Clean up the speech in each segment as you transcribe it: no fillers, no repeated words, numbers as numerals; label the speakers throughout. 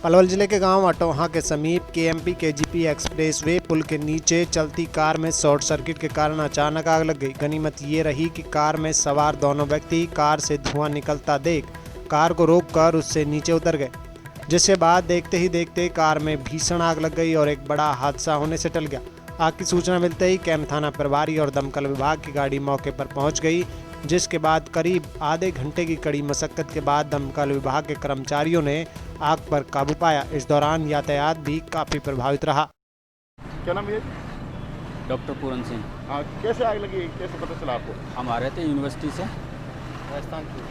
Speaker 1: पलवल जिले के गांव अटोहा के समीप केएमपी केजीपी एक्सप्रेसवे पुल के नीचे चलती कार में शॉर्ट सर्किट के कारण अचानक आग लग गई। गनीमत ये रही कि कार में सवार दोनों व्यक्ति कार से धुआं निकलता देख कार को रोककर उससे नीचे उतर गए, जिसके बाद देखते ही देखते कार में भीषण आग लग गई और एक बड़ा हादसा होने से टल गया। आग की सूचना मिलते ही कैंप थाना प्रभारी और दमकल विभाग की गाड़ी मौके पर पहुंच गई, जिसके बाद करीब आधे घंटे की कड़ी मशक्कत के बाद दमकल विभाग के कर्मचारियों ने आग पर काबू पाया। इस दौरान यातायात भी काफी प्रभावित रहा।
Speaker 2: क्या नाम है?
Speaker 3: डॉक्टर पूरन सिंह।
Speaker 2: हाँ, कैसे आग लगी, कैसे पता चला आपको?
Speaker 3: हम आ रहे थे यूनिवर्सिटी से,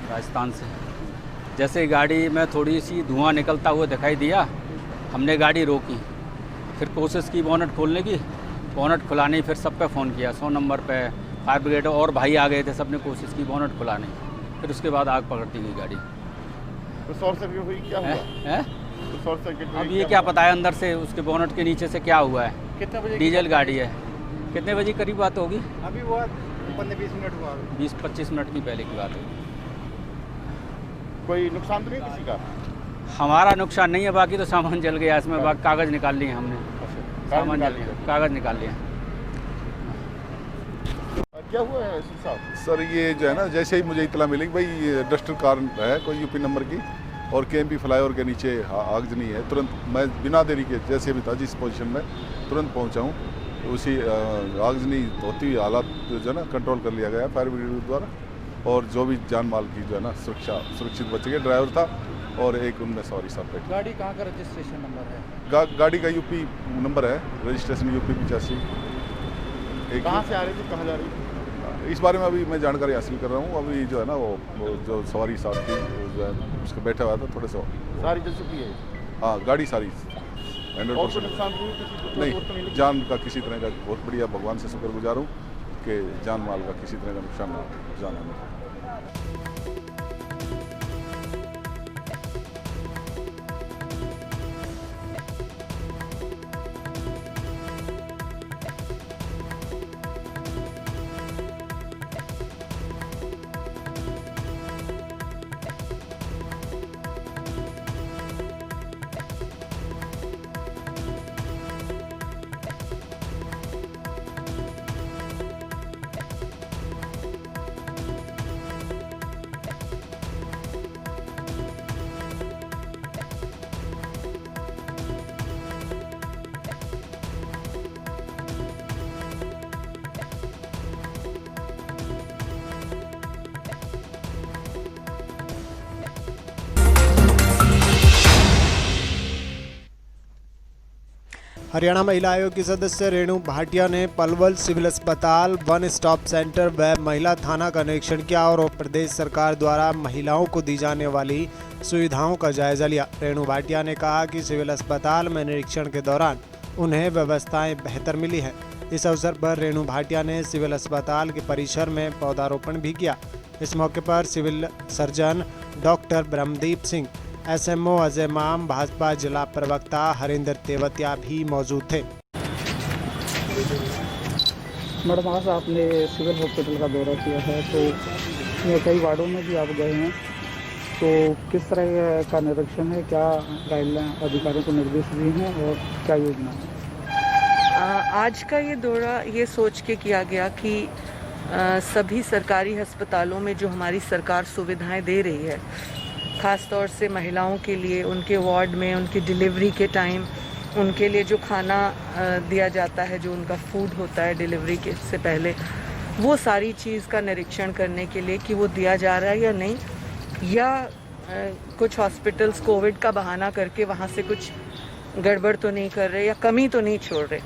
Speaker 3: राजस्थान से। जैसे गाड़ी में थोड़ी सी धुआं निकलता हुआ दिखाई दिया, हमने गाड़ी रोकी, फिर कोशिश की बोनट खोलने की, बोनट खुलाने, फिर सब पे फ़ोन किया, 100 नंबर पे, फायर ब्रिगेड और भाई आ गए थे, सबने कोशिश की बोनट खुलाने, फिर उसके बाद आग पकड़ती गई गाड़ी।
Speaker 2: तो शॉर्ट सर्किट हुई, क्या हुआ?
Speaker 3: है?
Speaker 2: तो शॉर्ट सर्किट
Speaker 3: अब ये क्या पता है अंदर से उसके बोनट के नीचे से क्या हुआ है।
Speaker 2: कितने बजे?
Speaker 3: डीजल गाड़ी है। कितने बजे करीब बात होगी?
Speaker 2: अभी हुआ 15-20 मिनट हुआ।
Speaker 3: 20-25 मिनट की पहले की बात है।
Speaker 2: कोई नुकसान तो नहीं किसी का?
Speaker 3: हमारा नुकसान नहीं है, बाकी तो सामान जल गया इसमें, कागज़ निकाल लिए हमने, सामान जल गया, कागज़ निकाल लिए।
Speaker 2: क्या हुआ है साहब?
Speaker 4: सर ये जो है ना, जैसे ही मुझे इतला मिली भाई ये डस्टर कार है कोई यूपी नंबर की और केएमपी फ्लाईओवर के नीचे आगजनी है, तुरंत मैं बिना देरी के जैसे भी था जिस पोजीशन में तुरंत पहुंचा हूँ, तो उसी आगजनी होती हुई हालात जो है ना कंट्रोल कर लिया गया फायर ब्रिगेड द्वारा, और जो भी जान माल की जो है ना सुरक्षित बच गए। ड्राइवर था और एक उनमें सवारी साहब बैठे।
Speaker 5: गाड़ी कहाँ का रजिस्ट्रेशन नंबर है?
Speaker 4: गाड़ी का यूपी नंबर है, रजिस्ट्रेशन यूपी 85।
Speaker 2: कहाँ से आ रही थी, कहाँ जा रही थी?
Speaker 4: इस बारे में अभी मैं जानकारी हासिल कर रहा हूँ। अभी जो है ना वो जो सवारी साथ थी वो जो है उसका बैठा हुआ था, थोड़े से
Speaker 2: सारी जल चुकी है?
Speaker 4: हाँ, गाड़ी सारी
Speaker 2: 100%। नुकसान
Speaker 4: नहीं, जान का किसी तरह का बहुत बढ़िया, भगवान से शुक्रगुजार हूँ कि जान माल का किसी तरह का नुकसान ना जाना नहीं।
Speaker 1: हरियाणा महिला आयोग की सदस्य रेणु भाटिया ने पलवल सिविल अस्पताल, वन स्टॉप सेंटर व महिला थाना का निरीक्षण किया और प्रदेश सरकार द्वारा महिलाओं को दी जाने वाली सुविधाओं का जायजा लिया। रेणु भाटिया ने कहा कि सिविल अस्पताल में निरीक्षण के दौरान उन्हें व्यवस्थाएं बेहतर मिली हैं। इस अवसर पर रेणु भाटिया ने सिविल अस्पताल के परिसर में पौधारोपण भी किया। इस मौके पर civil surgeon doctor Brahmdeep Singh, SMO Ajay माम, भाजपा जिला प्रवक्ता हरिंदर तेवतिया भी मौजूद थे।
Speaker 5: मैडम, आज आपने सिविल हॉस्पिटल का दौरा किया है, तो कई वार्डों में भी आप गए हैं, तो किस तरह का निरीक्षण है, क्या गाइडलाइन अधिकारियों को निर्देश दिए हैं और क्या योजना है?
Speaker 6: आज का ये दौरा ये सोच के किया गया कि सभी सरकारी अस्पतालों में जो हमारी सरकार सुविधाएं दे रही है, ख़ास तौर से महिलाओं के लिए, उनके वार्ड में उनकी डिलीवरी के टाइम उनके लिए जो खाना दिया जाता है, जो उनका फूड होता है डिलीवरी के से पहले, वो सारी चीज़ का निरीक्षण करने के लिए कि वो दिया जा रहा है या नहीं, या कुछ हॉस्पिटल्स कोविड का बहाना करके वहाँ से कुछ गड़बड़ तो नहीं कर रहे या कमी तो नहीं छोड़ रहे।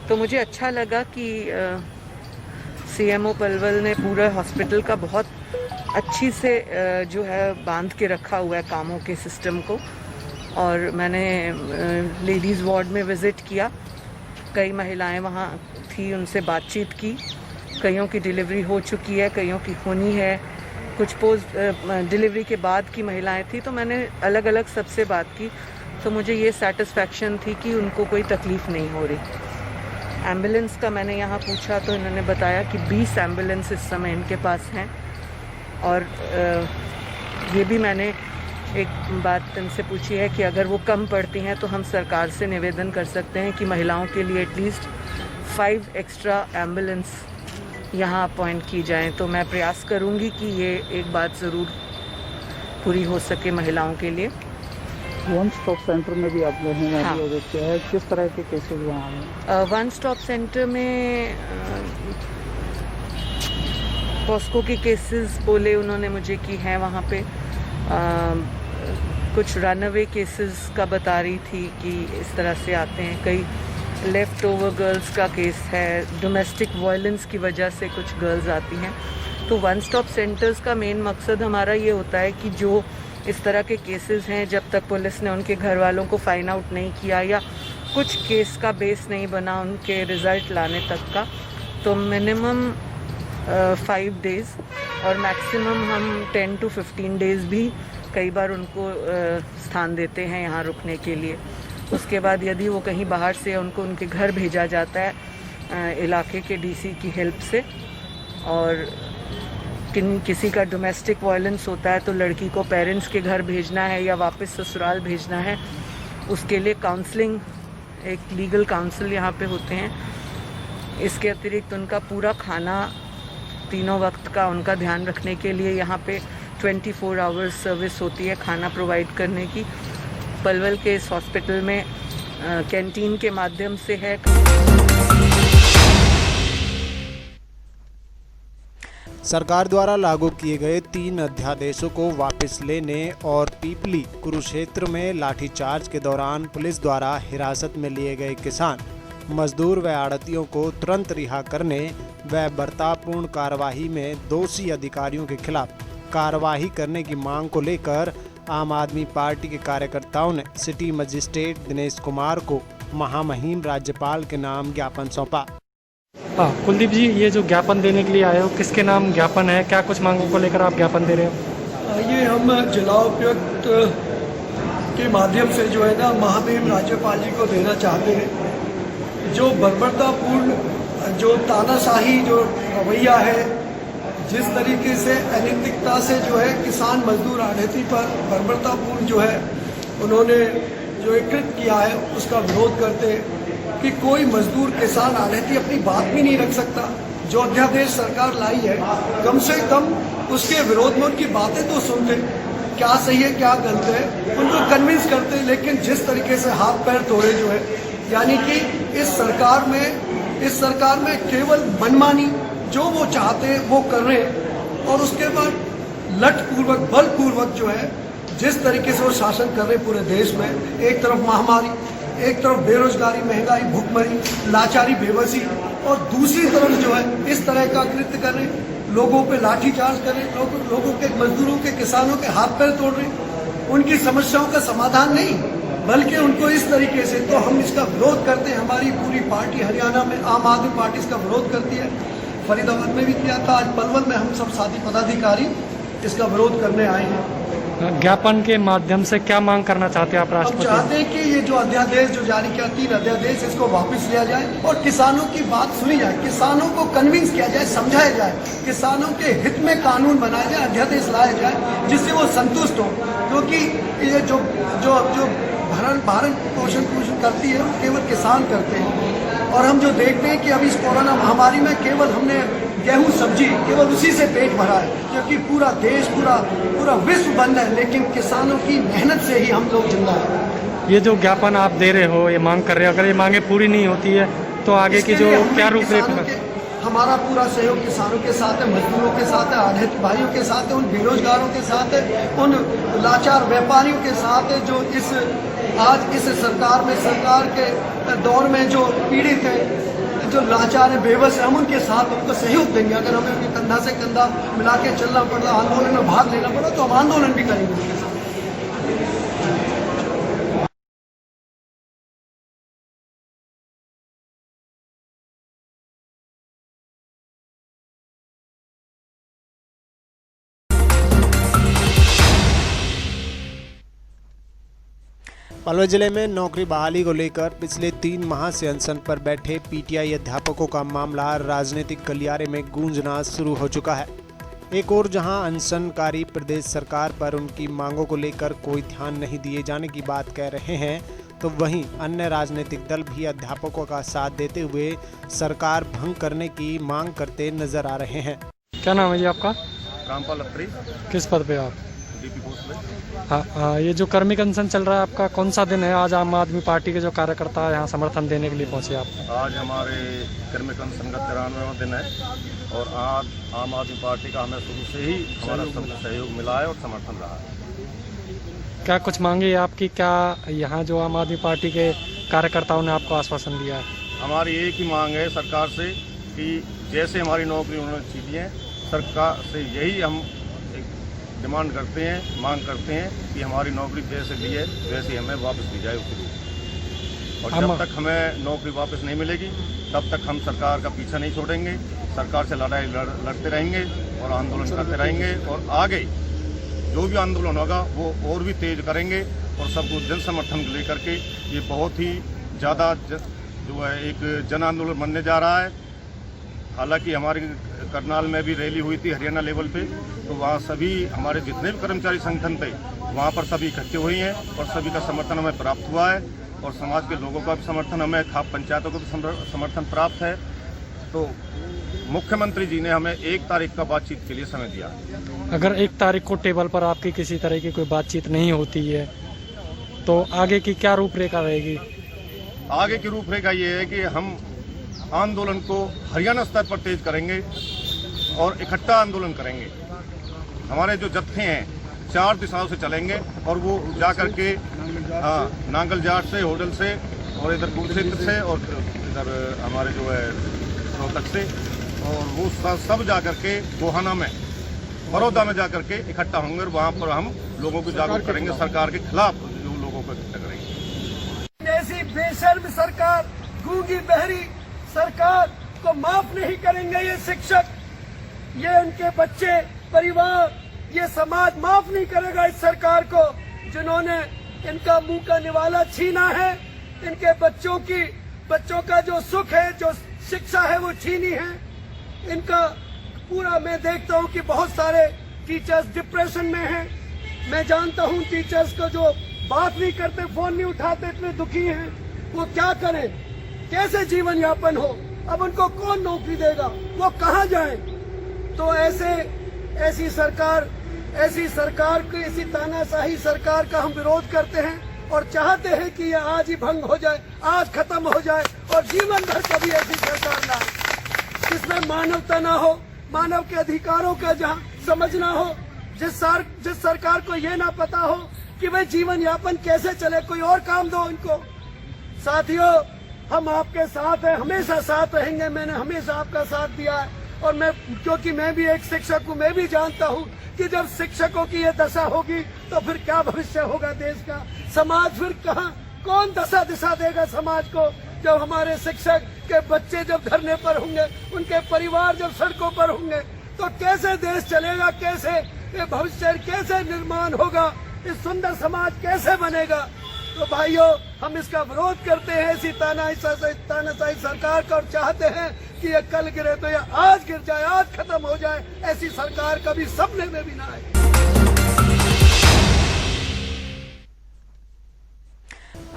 Speaker 6: तो मुझे अच्छा लगा कि सीएमओ पलवल ने पूरा हॉस्पिटल का बहुत अच्छी से जो है बांध के रखा हुआ है कामों के सिस्टम को। और मैंने लेडीज़ वार्ड में विज़िट किया, कई महिलाएं वहाँ थी, उनसे बातचीत की, कईयों की डिलीवरी हो चुकी है, कईयों की होनी है, कुछ पोस्ट डिलीवरी के बाद की महिलाएं थी, तो मैंने अलग अलग सबसे बात की, तो मुझे ये सेटिस्फेक्शन थी कि उनको कोई तकलीफ़ नहीं हो रही। एम्बुलेंस का मैंने यहाँ पूछा तो इन्होंने बताया कि 20 एम्बुलेंस इस समय इनके पास हैं, और ये भी मैंने एक बात उनसे पूछी है कि अगर वो कम पड़ती हैं तो हम सरकार से निवेदन कर सकते हैं कि महिलाओं के लिए एटलीस्ट 5 एक्स्ट्रा एम्बुलेंस यहाँ अपॉइंट की जाएं। तो मैं प्रयास करूँगी कि ये एक बात ज़रूर पूरी हो सके महिलाओं के लिए।
Speaker 5: वन स्टॉप सेंटर में भी आप गए हैं, वहाँ
Speaker 6: हाँ।
Speaker 5: भी विजिट किया है, किस तरह के केसेस वहाँ हैं?
Speaker 6: वन स्टॉप सेंटर में पॉस्को के केसेस बोले उन्होंने मुझे कि हैं वहाँ पे। कुछ रनअवे केसेस का बता रही थी कि इस तरह से आते हैं। कई लेफ़्ट ओवर गर्ल्स का केस है, डोमेस्टिक वायलेंस की वजह से कुछ गर्ल्स आती हैं। तो वन स्टॉप सेंटर्स का मेन मकसद हमारा ये होता है कि जो इस तरह के केसेस हैं, जब तक पुलिस ने उनके घर वालों को फाइंड आउट नहीं किया या कुछ केस का बेस नहीं बना उनके रिज़ल्ट लाने तक का, तो मिनिमम 5 डेज़ और मैक्सिमम हम 10 to 15 डेज़ भी कई बार उनको स्थान देते हैं यहाँ रुकने के लिए। उसके बाद यदि वो कहीं बाहर से उनको उनके घर भेजा जाता है इलाके के डीसी की हेल्प से, और किसी का डोमेस्टिक वायलेंस होता है तो लड़की को पेरेंट्स के घर भेजना है या वापस ससुराल भेजना है, उसके लिए काउंसलिंग, एक लीगल काउंसिल यहाँ पे होते हैं। इसके अतिरिक्त उनका पूरा खाना तीनों वक्त का उनका ध्यान रखने के लिए यहाँ पे 24 आवर्स सर्विस होती है खाना प्रोवाइड करने की। पलवल के इस हॉस्पिटल में कैंटीन के माध्यम से है।
Speaker 1: सरकार द्वारा लागू किए गए 3 अध्यादेशों को वापस लेने और पीपली कुरुक्षेत्र में लाठीचार्ज के दौरान पुलिस द्वारा हिरासत में लिए गए किसान, मजदूर व आड़तियों को तुरंत रिहा करने व बर्तावपूर्ण कार्यवाही में दोषी अधिकारियों के खिलाफ कार्यवाही करने की मांग को लेकर आम आदमी पार्टी के कार्यकर्ताओं ने सिटी मजिस्ट्रेट दिनेश कुमार को महामहिम राज्यपाल के नाम ज्ञापन सौंपा।
Speaker 7: हाँ, कुलदीप जी, ये जो ज्ञापन देने के लिए आए हो, किसके नाम ज्ञापन है? क्या कुछ मांगों को लेकर आप ज्ञापन दे रहे हो?
Speaker 8: ये हम जिला उपायुक्त के माध्यम से जो है ना महामहिम राज्यपाल जी को देना चाहते हैं। जो बर्बरतापूर्ण जो तानाशाही जो रवैया है, जिस तरीके से अनैतिकता से जो है किसान मजदूर आढ़ती पर बर्बरतापूर्ण जो है उन्होंने जो कृत किया है, उसका विरोध करते कि कोई मजदूर किसान आढ़ती अपनी बात भी नहीं रख सकता। जो अध्यादेश सरकार लाई है, कम से कम उसके विरोध में उनकी बातें तो सुनते, क्या सही है क्या गलत है, उनको कन्विंस करते। लेकिन जिस तरीके से हाथ पैर तोड़े जो है, यानी कि इस सरकार में केवल मनमानी जो वो चाहते हैं वो कर रहे हैं, और उसके बाद लठपूर्वक बलपूर्वक जो है जिस तरीके से वो शासन कर रहे पूरे देश में, एक तरफ महामारी, एक तरफ बेरोजगारी, महंगाई, भुखमरी, लाचारी, बेबसी, और दूसरी तरफ जो है इस तरह का कृत्य कर रहे, लोगों पे लाठीचार्ज कर रहे, लोगों के मजदूरों के किसानों के हाथ पैर तोड़ रहे, उनकी समस्याओं का समाधान नहीं बल्कि उनको इस तरीके से। तो हम इसका विरोध करते हैं। हमारी पूरी पार्टी हरियाणा में आम आदमी पार्टी इसका विरोध करती है। फरीदाबाद में भी किया था, आज पलवल में हम सब साथी पदाधिकारी इसका विरोध करने आए हैं।
Speaker 7: ज्ञापन के माध्यम से क्या मांग करना चाहते हैं आप
Speaker 8: हम
Speaker 7: राष्ट्रपति?
Speaker 8: चाहते हैं कि ये जो अध्यादेश जो जारी किया 3 अध्यादेश, इसको वापस लिया जाए और किसानों की बात सुनी जाए, किसानों को कन्विंस किया जाए, समझाया जाए, किसानों के हित में कानून बनाया जाए, अध्यादेश लाया जाए जिससे वो संतुष्ट हो। क्योंकि ये जो जो जो भरण पोषण करती है केवल किसान करते हैं, और हम जो देखते हैं कि अभी इस कोरोना महामारी में केवल हमने गेहूं सब्जी केवल उसी से पेट भरा है, क्योंकि पूरा देश पूरा विश्व बंद है, लेकिन किसानों की मेहनत से ही हम लोग जिंदा हैं।
Speaker 7: ये जो ज्ञापन आप दे रहे हो, ये मांग कर रहे हो, अगर ये मांगे पूरी नहीं होती है तो आगे की जो क्या रूपरेखा?
Speaker 8: हमारा पूरा सहयोग किसानों के साथ है, मजदूरों के साथ है, आढ़ती भाइयों के साथ है, उन बेरोजगारों के साथ है, उन लाचार व्यापारियों के साथ है जो आज इस सरकार के दौर में जो पीड़ित है, जो लाचार है, बेबस है, हम उनके साथ उनको सहयोग देंगे। अगर हमें उनके कंधा से कंधा मिला के चलना पड़ा, आंदोलन में भाग लेना पड़ा, तो हम आंदोलन भी करेंगे उनके साथ।
Speaker 1: पलवल जिले में नौकरी बहाली को लेकर पिछले 3 माह से अनशन पर बैठे पीटीआई अध्यापकों का मामला राजनीतिक गलियारे में गूंजना शुरू हो चुका है। एक और जहां अनशनकारी प्रदेश सरकार पर उनकी मांगों को लेकर कोई ध्यान नहीं दिए जाने की बात कह रहे हैं, तो वहीं अन्य राजनीतिक दल भी अध्यापकों का साथ देते हुए सरकार भंग करने की मांग करते नजर आ रहे हैं।
Speaker 7: क्या नाम है जी आपका?
Speaker 2: रामपाल अत्री,
Speaker 7: किस पद पे आप?
Speaker 2: डीपी पोस्ट में।
Speaker 7: हाँ, ये जो कर्मी अनशन चल रहा है आपका कौन सा दिन है? आज आम आदमी पार्टी के जो कार्यकर्ता यहाँ समर्थन देने के लिए पहुँचे आप?
Speaker 2: आज हमारे कर्मी अनशन का 93वां दिन है और आज आम आदमी पार्टी का हमें शुरू से ही हमारा सहयोग मिला है और समर्थन रहा है।
Speaker 7: क्या कुछ मांगे है आपकी? क्या यहाँ जो आम आदमी पार्टी के कार्यकर्ताओं ने आपको आश्वासन दिया है?
Speaker 2: हमारी एक ही मांग है सरकार से कि जैसे हमारी नौकरी उन्होंने छीनी है, सरकार से यही हम डिमांड करते हैं, मांग करते हैं कि हमारी नौकरी जैसे ली है वैसे हमें वापस दी जाए उसी रूप। और जब तक हमें नौकरी वापस नहीं मिलेगी तब तक हम सरकार का पीछा नहीं छोड़ेंगे, सरकार से लड़ाई लड़ते रहेंगे और आंदोलन करते रहेंगे और आगे जो भी आंदोलन होगा वो और भी तेज करेंगे और सबको जन समर्थन लेकर के ये बहुत ही ज़्यादा जो है एक जन आंदोलन बनने जा रहा है। हालांकि हमारे करनाल में भी रैली हुई थी हरियाणा लेवल पे, तो वहाँ सभी हमारे जितने भी कर्मचारी संगठन थे वहाँ पर सभी इकट्ठे हुए हैं और सभी का समर्थन हमें प्राप्त हुआ है और समाज के लोगों का भी समर्थन हमें, खाप पंचायतों का भी समर्थन प्राप्त है। तो मुख्यमंत्री जी ने हमें 1 तारीख का बातचीत के लिए समय दिया।
Speaker 7: अगर 1 तारीख को टेबल पर आपकी किसी तरह की कोई बातचीत नहीं होती है तो आगे की क्या रूपरेखा रहेगी?
Speaker 2: आगे की रूपरेखा ये है कि हम आंदोलन को हरियाणा स्तर पर तेज करेंगे और इकट्ठा आंदोलन करेंगे। हमारे जो जत्थे हैं 4 दिशाओं से चलेंगे और वो जा कर के नांगल जाट से, होडल से और इधर कुरुक्षेत्र से और इधर हमारे जो है रोहतक से, और वो सब जा कर के गोहाना में, बड़ौदा में जा कर के इकट्ठा होंगे और वहाँ पर हम लोगों को जागरूक करेंगे, सरकार के खिलाफ जो लोगों को इकट्ठा करेंगे।
Speaker 8: ऐसी बेशर्म सरकार, गूंगी बहरी सरकार को माफ नहीं करेंगे ये शिक्षक, ये उनके बच्चे, परिवार, ये समाज माफ नहीं करेगा इस सरकार को जिन्होंने इनका मुंह का निवाला छीना है, इनके बच्चों का जो सुख है, जो शिक्षा है वो छीनी है। इनका पूरा मैं देखता हूँ कि बहुत सारे टीचर्स डिप्रेशन में हैं। मैं जानता हूँ टीचर्स को जो बात नहीं करते, फोन नहीं उठाते, इतने दुखी हैं, वो क्या करें, कैसे जीवन यापन हो, अब उनको कौन नौकरी देगा, वो कहाँ जाएं? तो ऐसी सरकार की, ऐसी तानाशाही सरकार का हम विरोध करते हैं और चाहते हैं कि ये आज ही भंग हो जाए, आज खत्म हो जाए और जीवन भर कभी ऐसी सरकार ना आए जिसमें मानवता ना हो, मानव के अधिकारों का जहाँ समझना हो, जिस सरकार को ये ना पता हो कि भाई जीवन यापन कैसे चले, कोई और काम दो इनको। साथियों, हम आपके साथ हैं, हमेशा साथ रहेंगे। मैंने हमेशा आपका साथ दिया है और क्योंकि मैं भी एक शिक्षक हूँ, मैं भी जानता हूँ कि जब शिक्षकों की ये दशा होगी तो फिर क्या भविष्य होगा देश का, समाज फिर कहाँ, कौन दिशा देगा समाज को, जब हमारे शिक्षक के बच्चे जब धरने पर होंगे, उनके परिवार जब सड़कों पर होंगे, तो कैसे देश चलेगा, कैसे ये भविष्य कैसे निर्माण होगा, इस सुंदर समाज कैसे बनेगा। तो भाइयों, हम इसका विरोध करते हैं ऐसी तानाशाही सरकार का और चाहते हैं कि ये कल गिरे तो ये आज गिर जाए, आज खत्म हो जाए। ऐसी सरकार कभी सपने में भी ना आए।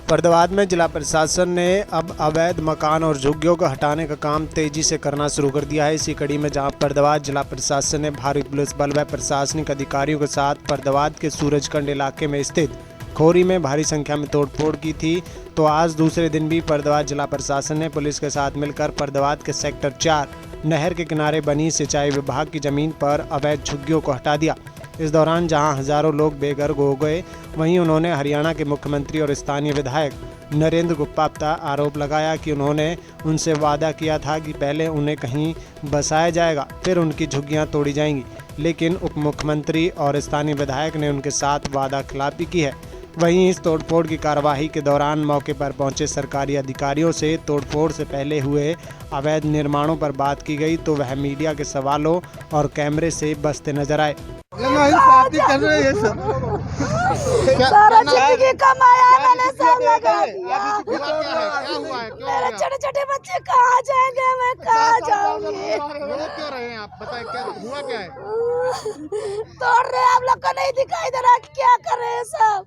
Speaker 1: फरीदाबाद में जिला प्रशासन ने अब अवैध मकान और झुग्गियों को हटाने का काम तेजी से करना शुरू कर दिया है। इसी कड़ी में जहां फरीदाबाद जिला प्रशासन ने भारी पुलिस बल व प्रशासनिक अधिकारियों के साथ फरीदाबाद के सूरजकंड इलाके में स्थित खोरी में भारी संख्या में तोड़फोड़ की थी, तो आज दूसरे दिन भी फरीदाबाद जिला प्रशासन ने पुलिस के साथ मिलकर फरीदाबाद के सेक्टर 4 नहर के किनारे बनी सिंचाई विभाग की जमीन पर अवैध झुग्गियों को हटा दिया। इस दौरान जहां हजारों लोग बेघर हो गए, वहीं उन्होंने हरियाणा के मुख्यमंत्री और स्थानीय विधायक नरेंद्र गुप्ता आरोप लगाया कि उन्होंने उनसे वादा किया था कि पहले उन्हें कहीं बसाया जाएगा, फिर उनकी झुग्गियां तोड़ी जाएंगी, लेकिन उप मुख्यमंत्री और स्थानीय विधायक ने उनके साथ वादा खिलाफी की है। वहीं इस तोड़फोड़ की कार्रवाई के दौरान मौके पर पहुंचे सरकारी अधिकारियों से तोड़फोड़ से पहले हुए अवैध निर्माणों पर बात की गई, तो वह मीडिया के सवालों और कैमरे से बचते नजर आए।
Speaker 9: सारा जिंदगी कमाया मैंने, सब लगा दिया। मेरे छोटे छोटे बच्चे कहाँ जाएंगे, मैं कहाँ जाऊंगी?
Speaker 1: रो क्यों रहे हैं आप, बताएं क्या हुआ, क्या है?
Speaker 9: तोड़ रहे आप लोग को नहीं दिखाई दे रहा, क्या कर रहे हैं सब?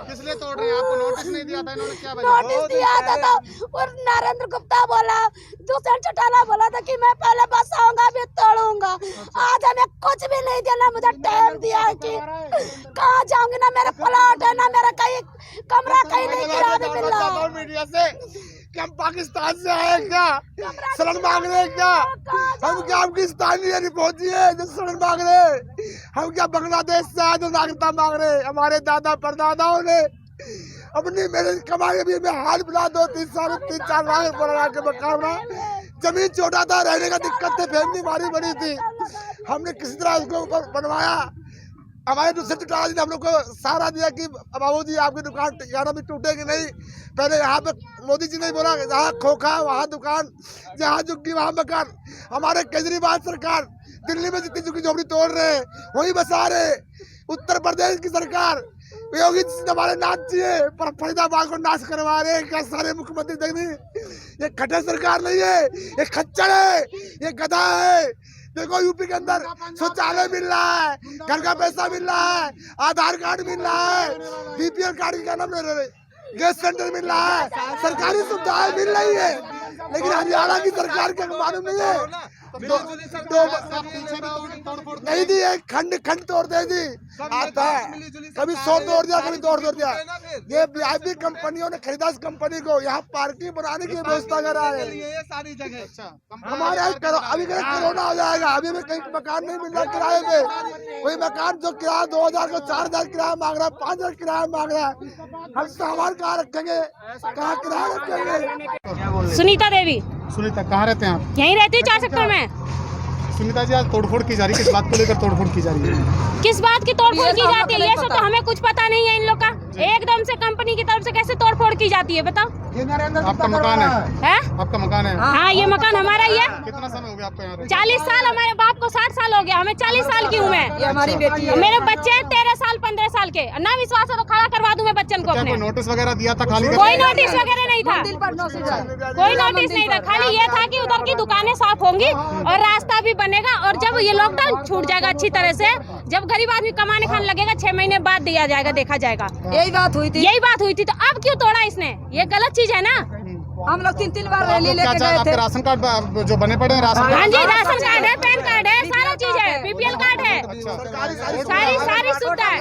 Speaker 1: किस लिए तोड़ रहे हैं? आपको नोटिस नहीं दिया था इन्होंने, क्या वजह?
Speaker 9: नोटिस दिया था तो और नरेंद्र गुप्ता बोला, दूसरे चौटाला बोला था कि मैं पहले बस आऊंगा फिर तोड़ूंगा। आज हमें कुछ भी नहीं दिया, ना मुझे टाइम दिया है कि कहाँ जाऊंगी, ना मेरा प्लॉट है, ना मेरा कहीं कमरा कहीं नहीं गिरा भी मिल रहा है।
Speaker 1: मीडिया से कि हम पाकिस्तान से आए क्या, शरण मांग रहे हैं क्या? हम क्या पाकिस्तानी रिपोर्टी है जो शरण मांग रहे हैं? हम क्या बांग्लादेश से आए जो नागरिकता मांग रहे हैं? हमारे दादा परदादाओं ने अपनी मेरे कमाई भी में हाल बिला 3-4 लाख बना के मकान, जमीन छोटा था, रहने का दिक्कत थी, फैमिली हमारी बड़ी थी, हमने किसी तरह उसको बनवाया। हमारे दूसरे चौटाला जी ने हम लोग को सहारा दिया कि बाबू जी आपकी दुकान ठिकाना भी टूटेगी नहीं। पहले यहाँ पे मोदी जी ने बोला जहाँ खोखा वहाँ दुकान, जहाँ झुग्गी वहाँ मकान। हमारे केजरीवाल सरकार दिल्ली में जितनी झुग्गी झोपड़ी तोड़ रहे हैं वही बसा रहे। उत्तर प्रदेश की सरकार योगी हमारे नाथ जी है पर फरीदाबाद को नाश करवा रहे हैं। क्या सारे मुख्यमंत्री देखनी, ये खट्टर सरकार नहीं है, ये खच्चर है, ये गधा है। देखो यूपी के अंदर शौचालय मिल रहा है, घर का पैसा मिल रहा है, आधार कार्ड मिल रहा है, बीपीएल कार्ड की क्या नाम ले रहे, गैस सिलेंडर मिल रहा है, सरकारी सुविधाएं मिल रही है। लेकिन हरियाणा की सरकार के मालूम नहीं है, नहीं दी है, खंड तोड़ दे दी, आता है कभी 100 तोड़ दिया, कभी 2 तोड़ दिया। ये वीआईपी कंपनियों ने खरीदा इस कंपनी को, यहाँ पार्किंग बनाने की व्यवस्था करा है। हमारे अभी कोरोना हो जाएगा, अभी भी कहीं मकान नहीं मिल रहा किराए पे। कोई मकान जो किराया 2000 को 4000 किराया मांग रहा है, 5000 किराया मांग रहा है। हम सामान कहाँ रखेंगे, कहाँ किराया रखेंगे?
Speaker 10: सुनीता देवी।
Speaker 1: सुनीता, कहाँ रहते हैं आप?
Speaker 10: यहीं रहती हूँ 4 सेक्टर में।
Speaker 1: सुनीता जी, आज तोड़फोड़ की जा रही है, किस बात को लेकर तोड़फोड़ की जा रही है?
Speaker 10: किस बात की तोड़फोड़ की जाती है, ये सब तो हमें कुछ पता नहीं है इन लोग का। एकदम से कंपनी की तरफ से कैसे तोड़फोड़ की जाती है, बताओ।
Speaker 1: आपका मकान है? आपका मकान है?
Speaker 10: हाँ, ये मकान हमारा ही है।
Speaker 1: कितना समय हो गया आपको यहाँ?
Speaker 10: 40 साल। हमारे बाप को 60 साल हो गया, हमें 40 साल की हूँ मैं।
Speaker 6: हमारी बेटी है।
Speaker 10: मेरे बच्चे 13 साल 15 साल के। ना विश्वास है तो खड़ा करवा दूं मैं बच्चन को अपने।
Speaker 1: नोटिस वगैरह दिया था? खाली
Speaker 10: कोई नोटिस वगैरह नहीं था, कोई नोटिस नहीं था। खाली ये था कि उधर की दुकानें साफ होंगी और रास्ता भी बनेगा, और जब ये लॉकडाउन छूट जाएगा अच्छी तरह से, जब गरीब आदमी कमाने खाने लगेगा 6 महीने बाद दिया जाएगा, देखा जाएगा।
Speaker 6: यही बात हुई थी,
Speaker 10: यही बात हुई थी। तो अब क्यों तोड़ा इसने? ये गलत चीज है ना।
Speaker 6: हम लोग 3 बार रैली लेके गए थे।
Speaker 1: राशन कार्ड जो बने पड़े हैं? राशन,
Speaker 10: हाँ जी, राशन कार्ड है, पैन कार्ड है, सारा चीज है, बीपीएल कार्ड है, सारी सुविधा है।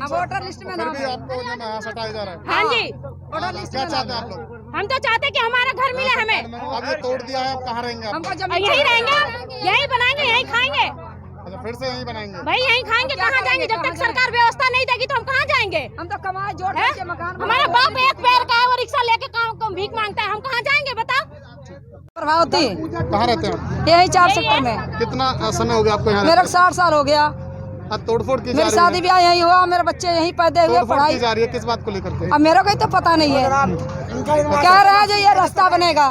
Speaker 6: वोटर लिस्ट में नाम है।
Speaker 1: आपको हटाया जा रहा है?
Speaker 10: हाँ जी।
Speaker 1: क्या चाहते हैं आप लोग?
Speaker 10: हम तो चाहते हैं कि हमारा घर मिले हमें।
Speaker 1: अब ये तोड़ दिया है, आप कहाँ रहेंगे?
Speaker 10: यही रहेंगे, यही बनाएंगे, यही खाएंगे।
Speaker 1: अच्छा, फिर से यहीं बनाएंगे?
Speaker 10: भाई यहीं खाएंगे, कहाँ जाएंगे? जब तक सरकार व्यवस्था नहीं देगी तो हम कहाँ जाएंगे?
Speaker 6: हम तो कमाए जोड़ के मकान।
Speaker 10: हमारा बाप एक पैर का है, वो रिक्शा लेके काम भीख मांगता है, हम कहाँ जाएंगे बताओ?
Speaker 6: प्रभावती।
Speaker 1: कहाँ रहते हैं?
Speaker 6: यही 4 सेक्टर में।
Speaker 1: कितना समय हो गया आपको यहाँ?
Speaker 6: मेरा 60 साल हो गया।
Speaker 1: तोड़फोड़ की
Speaker 6: मेरी शादी ब्याह यहीं हुआ, मेरे बच्चे यहीं पैदा हुए, पढ़ाई
Speaker 1: जा रही है। किस बात को लेकर के?
Speaker 6: अब मेरे को ही तो पता नहीं है। कह रहे हैं जो ये रास्ता बनेगा,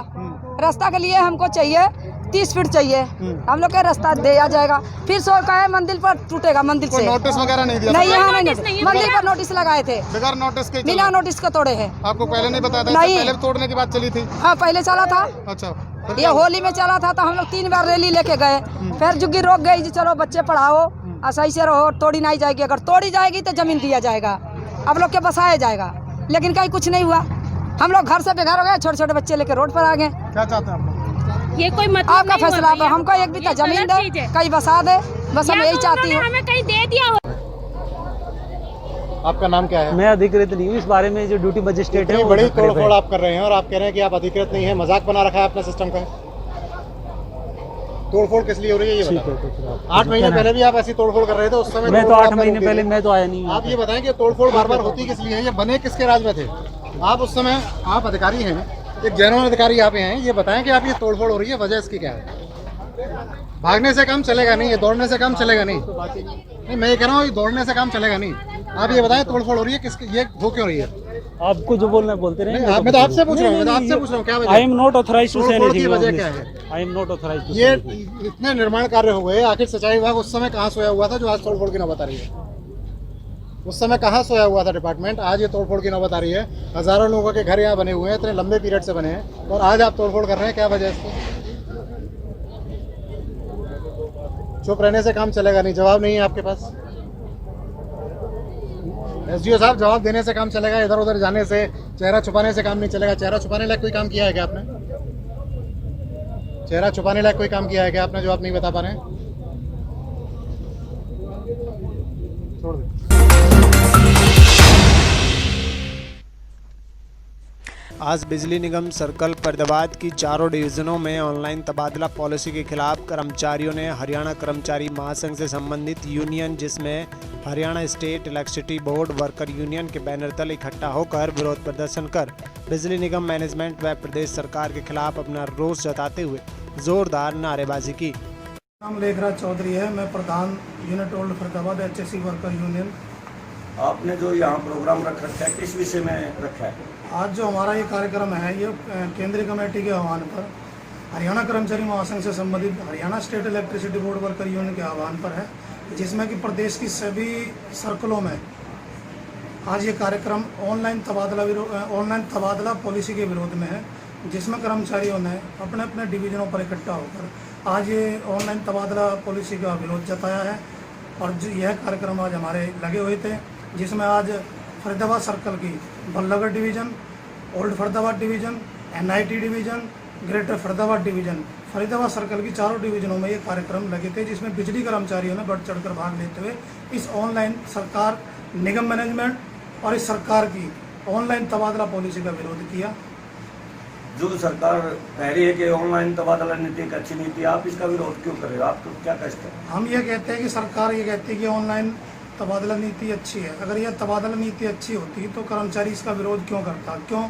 Speaker 6: रास्ता के लिए हमको चाहिए 30 फीट चाहिए, हम लोग का रास्ता दिया जाएगा। फिर सो का है मंदिर पर टूटेगा, मंदिर से।
Speaker 1: नोटिस वगैरह नहीं दिया?
Speaker 6: नहीं, यहाँ नहीं, मंदिर पर नोटिस लगाए थे,
Speaker 1: बगैर नोटिस के?
Speaker 6: बिना नोटिस का तोड़े हैं।
Speaker 1: आपको पहले नहीं बताया था?
Speaker 6: नहीं,
Speaker 1: पहले तोड़ने की बात चली थी?
Speaker 6: हाँ, पहले चला था।
Speaker 1: अच्छा,
Speaker 6: ये होली में चला था तो हम लोग 3 बार रैली लेके गए। फिर जुग्गी रोक गई जी, चलो बच्चे पढ़ाओ, सही से रहो, तोड़ी नहीं जाएगी। अगर तोड़ी जाएगी तो जमीन दिया जाएगा, अब लोग के बसाया जाएगा। लेकिन कहीं कुछ नहीं हुआ, हम लोग घर से बेघर हो गए, छोटे छोटे बच्चे लेके रोड पर आ गए।
Speaker 1: क्या चाहते हैं आप?
Speaker 10: ये कोई मतलब
Speaker 6: आपका फैसला, हमको एक बित्ता जमीन दे, कहीं बसा दे, बस हम यही चाहती हूँ।
Speaker 10: हमें कहीं दे दिया हो।
Speaker 1: आपका नाम क्या है?
Speaker 11: मैं अधिकृत नहीं हूँ, इस बारे में जो ड्यूटी मजिस्ट्रेट है।
Speaker 1: बड़ी तोड़फोड़ आप कर रहे हैं और आप कह रहे हैं कि आप अधिकृत नहीं है, मजाक बना रखा है अपने सिस्टम का। तोड़फोड़ किस लिए हो रही है ये बताएं। 8 महीने पहले भी आप ऐसी तोड़फोड़ कर रहे थे, उस समय
Speaker 11: मैं तो 8 महीने पहले मैं तो आया नहीं।
Speaker 1: आप ये बताएं कि तोड़फोड़ बार बार होती किस लिए है, ये बने किसके राज में थे? आप उस समय, आप अधिकारी हैं, एक जेन्युइन अधिकारी यहाँ पे हैं, ये बताएं कि आप ये तोड़फोड़ हो रही है, वजह इसकी क्या है? भागने से काम चलेगा नहीं, ये दौड़ने से काम चलेगा नहीं, मैं ये कह रहा हूँ, ये दौड़ने से काम चलेगा नहीं। आप ये बताएं तोड़फोड़ हो रही है किसकी, ये हो क्यों रही है?
Speaker 11: आपको जो बोलना है बोलते रहे।
Speaker 1: मैं तो आपसे पूछ रहा हूँ, क्या वजह?
Speaker 11: I am not authorized to say anything.
Speaker 1: वजह क्या है?
Speaker 11: I am not authorized.
Speaker 1: ये इतने निर्माण कार्य हो गए, आखिर सिंचाई विभाग उस समय कहाँ सोया हुआ था जो आज तोड़फोड़ की नौबत आ रही है?
Speaker 12: उस समय कहाँ सोया हुआ था डिपार्टमेंट? आज ये तोड़फोड़ की नौबत आ रही है। हज़ारों लोगों के घर यहाँ बने हुए हैं, इतने लंबे पीरियड से बने हैं, और आज आप तोड़फोड़ कर रहे हैं, क्या वजह है इसकी? चुप रहने से काम चलेगा नहीं। जवाब नहीं है आपके पास? एसडीओ साहब, जवाब देने से काम चलेगा, इधर उधर जाने से, चेहरा छुपाने से काम नहीं चलेगा। चेहरा छुपाने लायक कोई काम किया है क्या आपने? चेहरा छुपाने लायक कोई काम किया है क्या आपने जो आप नहीं बता पा रहे हैं? छोड़ दे।
Speaker 1: आज बिजली निगम सर्कल फरीदाबाद की चारों डिवीजनों में ऑनलाइन तबादला पॉलिसी के खिलाफ कर्मचारियों ने हरियाणा कर्मचारी महासंघ से संबंधित यूनियन, जिसमें Haryana state electricity board worker union के बैनर तले इकट्ठा होकर विरोध प्रदर्शन कर बिजली निगम मैनेजमेंट व प्रदेश सरकार के खिलाफ अपना रोष जताते हुए जोरदार नारेबाजी की।
Speaker 13: नाम लेखराज चौधरी है, मैं प्रधान unit old Faridabad HSE worker union.
Speaker 2: आपने जो यहाँ प्रोग्राम रख रखा है, किस विषय में रखा है?
Speaker 13: आज जो हमारा ये कार्यक्रम है, ये केंद्रीय कमेटी के आह्वान पर हरियाणा कर्मचारी महासंघ से संबंधित Haryana state electricity board worker union के आह्वान पर है, जिसमें कि प्रदेश की सभी सर्कलों में आज ये कार्यक्रम ऑनलाइन तबादला पॉलिसी के विरोध में है, जिसमें कर्मचारियों ने अपने अपने डिवीजनों पर इकट्ठा होकर आज ये ऑनलाइन तबादला पॉलिसी का विरोध जताया है। और जो यह कार्यक्रम आज हमारे लगे हुए थे, जिसमें आज फरीदाबाद सर्कल की Ballabhgarh division, old Faridabad division, NIT division, greater Faridabad division, Faridabad circle की चारों डिवीज़नों में ये कार्यक्रम लगे थे, जिसमें बिजली कर्मचारियों ने बढ़ चढ़कर भाग लेते हुए इस ऑनलाइन सरकार, निगम मैनेजमेंट और इस सरकार की ऑनलाइन तबादला पॉलिसी का विरोध किया।
Speaker 2: जो सरकार कह रही है कि ऑनलाइन तबादला नीति एक अच्छी नीति, आप इसका विरोध क्यों कर रहे हो? आप तो क्या कहते हैं?
Speaker 13: हम ये कहते हैं कि सरकार ये कहती है कि ऑनलाइन तबादला नीति अच्छी है। अगर यह तबादला नीति अच्छी होती तो कर्मचारी इसका विरोध क्यों करता? क्यों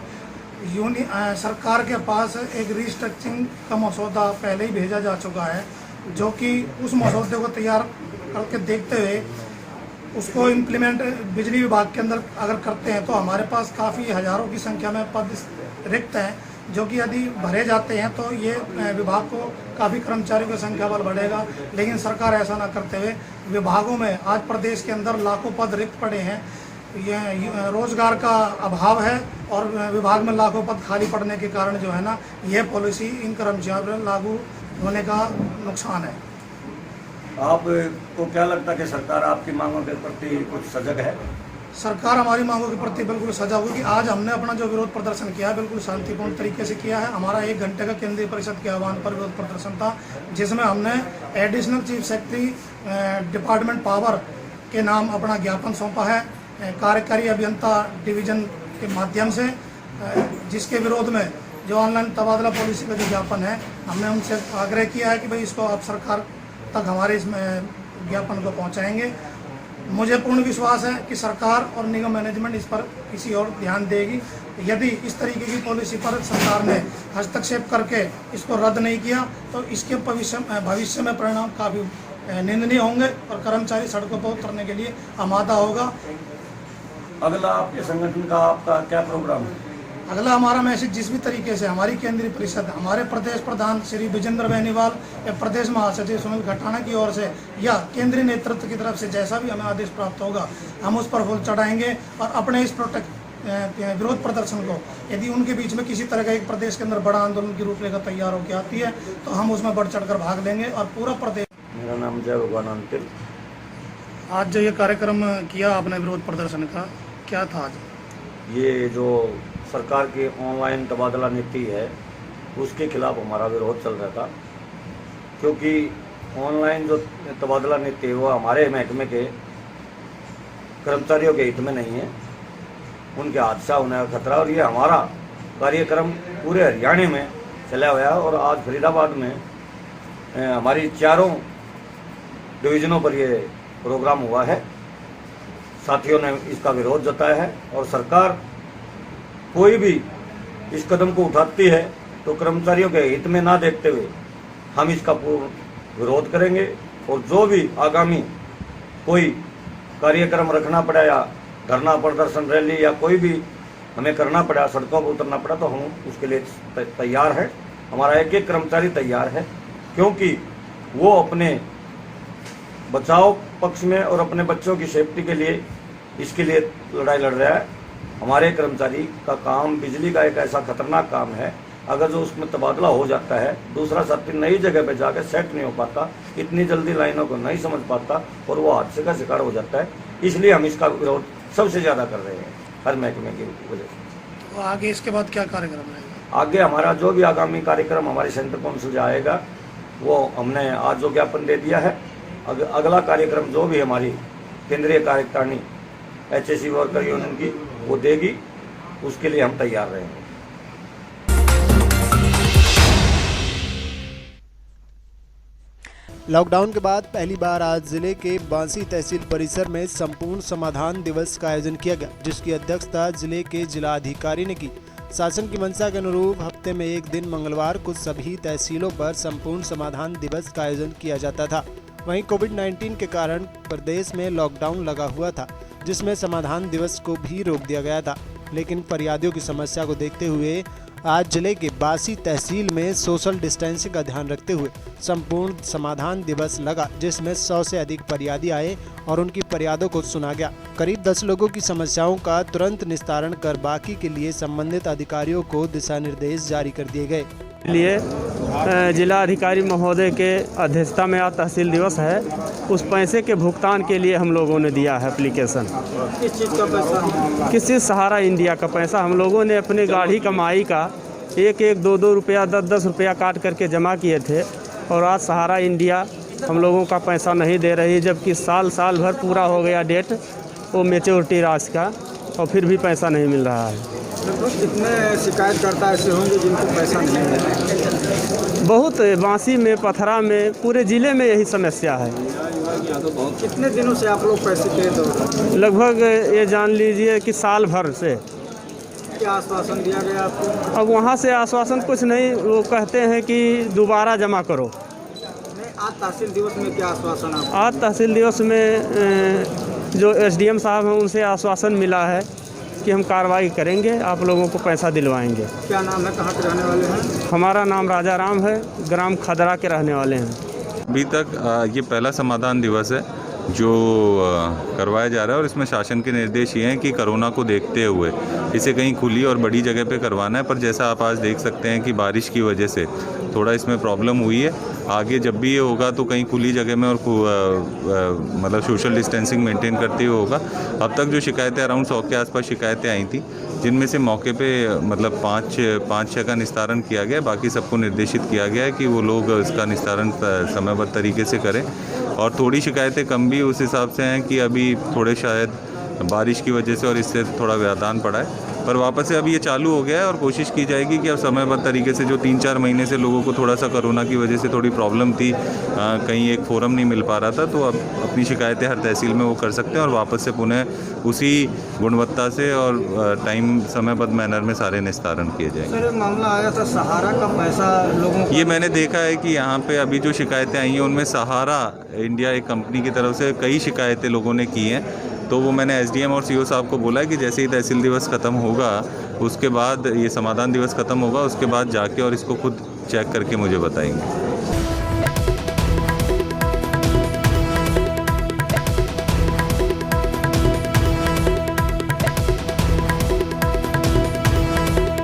Speaker 13: सरकार के पास एक रिस्ट्रक्चरिंग का मसौदा पहले ही भेजा जा चुका है, जो कि उस मसौदे को तैयार करके देखते हुए उसको इम्प्लीमेंट बिजली विभाग के अंदर अगर करते हैं तो हमारे पास काफ़ी हज़ारों की संख्या में पद रिक्त हैं, जो कि यदि भरे जाते हैं तो ये विभाग को काफ़ी कर्मचारियों की संख्या बल बढ़ेगा। लेकिन सरकार ऐसा ना करते हुए विभागों में आज प्रदेश के अंदर लाखों पद रिक्त पड़े हैं, ये रोजगार का अभाव है और विभाग में लाखों पद खाली पड़ने के कारण जो है ना, यह पॉलिसी इन कर्मचारियों पर लागू होने का नुकसान है।
Speaker 2: आपको क्या लगता है कि सरकार आपकी मांगों के प्रति कुछ सजग है?
Speaker 13: सरकार हमारी मांगों के प्रति बिल्कुल सजग होगी। आज हमने अपना जो विरोध प्रदर्शन किया है बिल्कुल शांतिपूर्ण तरीके से किया है। हमारा 1 घंटे का केंद्रीय परिषद के आह्वान पर विरोध प्रदर्शन था, जिसमें हमने additional chief secretary department power के नाम अपना ज्ञापन सौंपा है कार्यकारी अभियंता डिवीजन के माध्यम से, जिसके विरोध में जो ऑनलाइन तबादला पॉलिसी का जो ज्ञापन है, हमने उनसे आग्रह किया है कि भाई इसको आप सरकार तक हमारे इस ज्ञापन को पहुँचाएँगे। मुझे पूर्ण विश्वास है कि सरकार और निगम मैनेजमेंट इस पर किसी और ध्यान देगी। यदि इस तरीके की पॉलिसी पर सरकार ने हस्तक्षेप करके इसको रद्द नहीं किया तो इसके भविष्य में परिणाम काफ़ी निंदनीय होंगे और कर्मचारी सड़कों पर उतरने के लिए आमादा होगा।
Speaker 2: अगला आपके संगठन का आपका क्या प्रोग्राम है?
Speaker 13: अगला हमारा मैसेज जिस भी तरीके से हमारी केंद्रीय परिषद, हमारे प्रदेश प्रधान श्री विजेंद्र बेनीवाल या प्रदेश महासचिव सुनील खटाना की ओर से या केंद्रीय नेतृत्व की तरफ से जैसा भी हमें आदेश प्राप्त होगा, हम उस पर फूल चढ़ाएंगे और अपने इस विरोध प्रदर्शन को, यदि उनके बीच में किसी तरह का एक प्रदेश के अंदर बड़ा आंदोलन की रूपरेखा तैयार होकर आती है तो हम उसमें बढ़ चढ़कर भाग लेंगे और पूरा प्रदेश।
Speaker 2: मेरा नाम जय भगवान अंतिल।
Speaker 13: आज जो ये कार्यक्रम किया आपने विरोध प्रदर्शन का, क्या था आज?
Speaker 2: ये जो सरकार की ऑनलाइन तबादला नीति है उसके खिलाफ हमारा विरोध चल रहा था, क्योंकि ऑनलाइन जो तबादला नीति है वो हमारे महकमे के कर्मचारियों के हित में नहीं है, उनके हादसा होने का खतरा। और ये हमारा कार्यक्रम पूरे हरियाणा में चला हुआ है और आज फरीदाबाद में हमारी चारों डिवीज़नों पर ये प्रोग्राम हुआ है। साथियों ने इसका विरोध जताया है और सरकार कोई भी इस कदम को उठाती है तो कर्मचारियों के हित में ना देखते हुए हम इसका पूर्ण विरोध करेंगे। और जो भी आगामी कोई कार्यक्रम रखना पड़ा या धरना प्रदर्शन रैली या कोई भी हमें करना पड़ा, सड़कों पर उतरना पड़ा, तो हम उसके लिए तैयार है। हमारा एक एक कर्मचारी तैयार है, क्योंकि वो अपने बचाव पक्ष में और अपने बच्चों की सेफ्टी के लिए
Speaker 14: इसके लिए लड़ाई लड़ रहा है। हमारे कर्मचारी का काम, बिजली का एक ऐसा खतरनाक काम है, अगर जो उसमें तबादला हो जाता है, दूसरा साथी नई जगह पे जाकर सेट नहीं हो पाता, इतनी जल्दी लाइनों को नहीं समझ पाता और वो हादसे का शिकार हो जाता है। इसलिए हम इसका विरोध सबसे ज़्यादा कर रहे हैं हर महकमे की वजह से।
Speaker 13: तो आगे इसके बाद क्या कार्यक्रम रहेगा?
Speaker 14: आगे हमारा जो भी आगामी कार्यक्रम हमारे सेंटर काउंसिल से आएगा, वो हमने आज जो ज्ञापन दे दिया है, अगला कार्यक्रम जो भी हमारी केंद्रीय कार्यकारिणी HSE वर्कर यूनियन की वो देगी, उसके लिए हम तैयार रहेंगे।
Speaker 1: लॉकडाउन के बाद पहली बार आज जिले के बांसी तहसील परिसर में संपूर्ण समाधान दिवस का आयोजन किया गया, जिसकी अध्यक्षता जिले के जिलाधिकारी ने की। शासन की मंशा के अनुरूप हफ्ते में एक दिन मंगलवार को सभी तहसीलों पर संपूर्ण समाधान दिवस का आयोजन किया जाता था। वहीं कोविड-19 के कारण प्रदेश में लॉकडाउन लगा हुआ था, जिसमें समाधान दिवस को भी रोक दिया गया था। लेकिन फरियादियों की समस्या को देखते हुए आज जिले के बांसी तहसील में सोशल डिस्टेंसिंग का ध्यान रखते हुए संपूर्ण समाधान दिवस लगा, जिसमें 100 से अधिक फरियादी आए और उनकी फरियादों को सुना गया। करीब 10 लोगों की समस्याओं का तुरंत निस्तारण कर बाकी के लिए संबंधित अधिकारियों को दिशा निर्देश जारी कर दिए गए।
Speaker 11: लिए जिला अधिकारी महोदय के अध्यक्षता में आज तहसील दिवस है, उस पैसे के भुगतान के लिए हम लोगों ने दिया है एप्लीकेशन।
Speaker 5: किस चीज़ का पैसा?
Speaker 11: किस चीज़? सहारा इंडिया का पैसा हम लोगों ने अपने गाढ़ी कमाई का 1-1, 2-2 रुपया, 10-10 रुपया काट करके जमा किए थे और आज सहारा इंडिया हम लोगों का पैसा नहीं दे रही, जबकि साल भर पूरा हो गया डेट वो मैच्योरिटी राशि का और फिर भी पैसा नहीं मिल रहा है।
Speaker 5: कितने शिकायतकर्ता ऐसे होंगे जिनको पैसा नहीं मिल रहा है?
Speaker 11: बहुत, बांसी में, पथरा में, पूरे ज़िले में यही समस्या है।
Speaker 5: कितने दिनों से आप लोग पैसे दे दो?
Speaker 11: लगभग ये जान लीजिए कि साल भर से।
Speaker 5: क्या आश्वासन दिया गया आपको?
Speaker 11: अब वहाँ से आश्वासन कुछ नहीं, वो कहते हैं कि दोबारा जमा करो।
Speaker 5: नहीं, आज तहसील दिवस में क्या आश्वासन आपको?
Speaker 11: आज तहसील दिवस में जो SDM साहब हैं उनसे आश्वासन मिला है कि हम कार्रवाई करेंगे, आप लोगों को पैसा दिलवाएंगे।
Speaker 5: क्या नाम है, कहाँ के रहने वाले हैं?
Speaker 11: हमारा नाम राजा राम है, ग्राम खदरा के रहने वाले हैं।
Speaker 15: अभी तक ये पहला समाधान दिवस है जो करवाया जा रहा है और इसमें शासन के निर्देश ये हैं कि कोरोना को देखते हुए इसे कहीं खुली और बड़ी जगह पे करवाना है। पर जैसा आप आज देख सकते हैं कि बारिश की वजह से थोड़ा इसमें प्रॉब्लम हुई है। आगे जब भी ये होगा तो कहीं खुली जगह में और मतलब सोशल डिस्टेंसिंग मेंटेन करते हुए होगा। अब तक जो शिकायतें अराउंड 100 के आसपास शिकायतें आई थी, जिनमें से मौके पे मतलब 5-6 का निस्तारण किया गया। बाकी सबको निर्देशित किया गया है कि वो लोग इसका निस्तारण समयबद्ध तरीके से करें। और थोड़ी शिकायतें कम भी उस हिसाब से हैं कि अभी थोड़े शायद बारिश की वजह से और इससे थोड़ा व्यवधान पड़ा है, पर वापस से अभी ये चालू हो गया है और कोशिश की जाएगी कि अब समयबद्ध तरीके से जो 3-4 महीने से लोगों को थोड़ा सा कोरोना की वजह से थोड़ी प्रॉब्लम थी, कहीं एक फोरम नहीं मिल पा रहा था, तो अब अपनी शिकायतें हर तहसील में वो कर सकते हैं और वापस से पुनः उसी गुणवत्ता से और टाइम समयबद्ध मैनर में सारे निस्तारण किए जाएंगे।
Speaker 5: सर, मामला आया था सहारा का पैसा लोगों को,
Speaker 15: ये मैंने देखा है कि यहाँ पे अभी जो शिकायतें आई हैं उनमें सहारा इंडिया एक कंपनी की तरफ से कई शिकायतें लोगों ने की हैं। तो वो मैंने SDM और CO साहब को बोला है कि जैसे ही तहसील दिवस ख़त्म होगा, उसके बाद ये समाधान दिवस ख़त्म होगा, उसके बाद जाके और इसको खुद चेक करके मुझे बताएंगे।